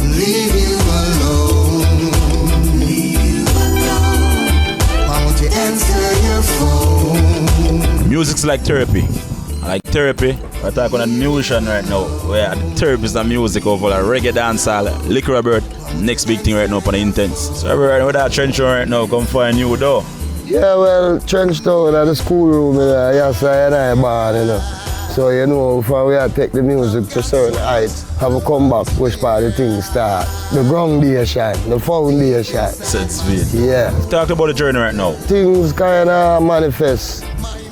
leave you alone. Why won't you answer your phone? Music's like therapy. Like therapy, we're talking on a musician right now, where the therapy is the music over like reggae, dancehall, liquor bird, next big thing right now for the intense. So everywhere with that trench right now, come find you though. Yeah, well, trench town at the schoolroom, yes, I born, you know. So, you know, before we take the music to certain heights, have a comeback, which part of the thing start. The groundation, the foundation. Sense being. Yeah. Talk about the journey right now. Things kind of manifest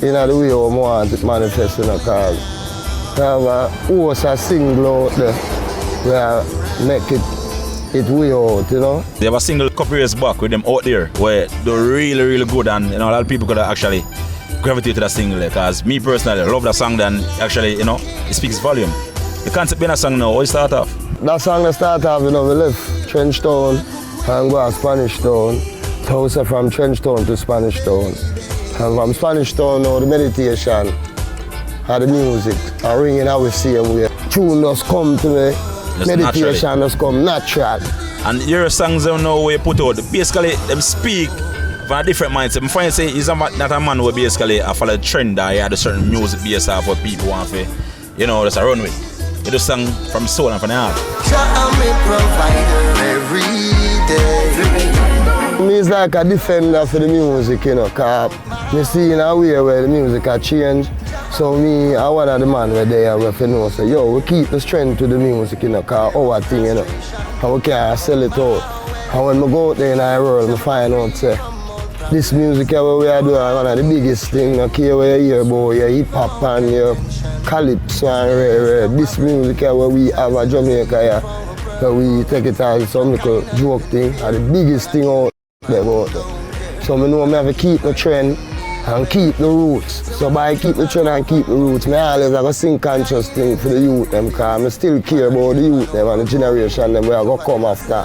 in the way I want it manifest, you know, because I have a host a single out there where I make it way out, you know. They have a single couple years back with them out there where they're really, really good, and you know, a lot of people could actually gravitate to that single, because me personally love that song, then actually, you know, it speaks volume. The concept being a song now, how it start off? That song that start off, you know, we left Trench Town and go to Spanish Town. So we say from Trench Town to Spanish Town. And from Spanish Town now, the meditation and the music are ringing out the same way. Tune just come to me, just meditation naturally. just come natural. And your songs don't know where you put out. Basically, them speak from a different mindset. I'm trying to say he's not a man who basically follow the trend that he had a certain music based off what people want to, you know, just a run with. You just sing from soul and from the heart. I'm a provider every day. Me is like a defender for the music, you know, because I see in a way where the music has changed. So me, I one of the man where they are where you know, say, yo, we keep the strength to the music, you know, because our thing, you know, and we can't sell it out. And when I go out there in the world, I find out, say, this music where we are doing one of the biggest things, okay, where you hear about your hip hop and your calypso and rare. This music where we have a Jamaica here, where we take it as some little joke thing, and the biggest thing out there about it. So I know I have to keep the trend and keep the roots. So by keep the trend and keep the roots, I always have a sing conscious thing for the youth them, because I still care about the youth them and the generation them where I go come after.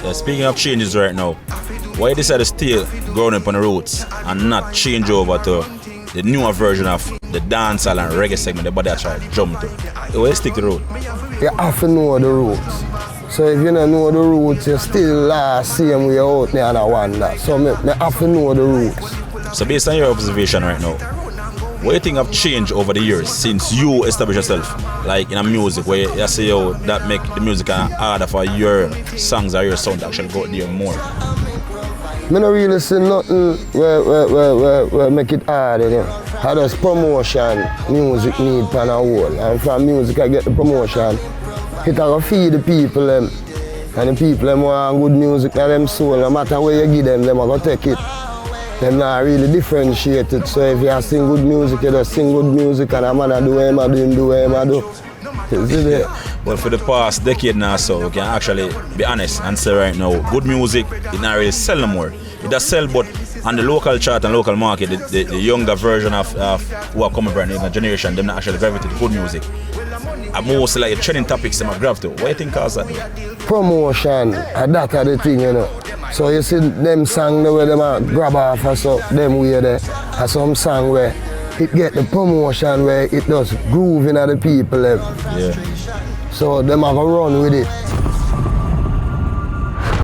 Yeah, speaking of changes right now, why you decide to still growing up on the roots and not change over to the newer version of the dancehall and reggae segment everybody I try to jump to? Why you stick to the root? You have to know the roots. So if you don't know the roots, you still same way out there and I wonder. So I have to know the roots. So based on your observation right now, what do you think have changed over the years since you established yourself, like in a music where you say, yo, that make the music harder for your songs or your sound to actually go out there more? I don't really see nothing where make it hard, you know. I just promotion music need on a whole. And from music I get the promotion. It will feed the people them. And the people them want good music to them soul. No matter where you give them, they will take it. They're not really differentiated. So if you sing good music, you just sing good music, and a man do what I do, what I do. But for the past decade now, so we can actually be honest and say right now, good music it not really sell no more. It does sell, but on the local chart and local market, the younger version of who are coming from the generation, them not actually gravitate to good music. And most like the trending topics them grab to. What do you think cause that? Promotion, that are the thing, you know. So you see them songs where them grab off or so, them way there, and some song where it get the promotion where it does groove in the people. Yeah. So them have a run with it.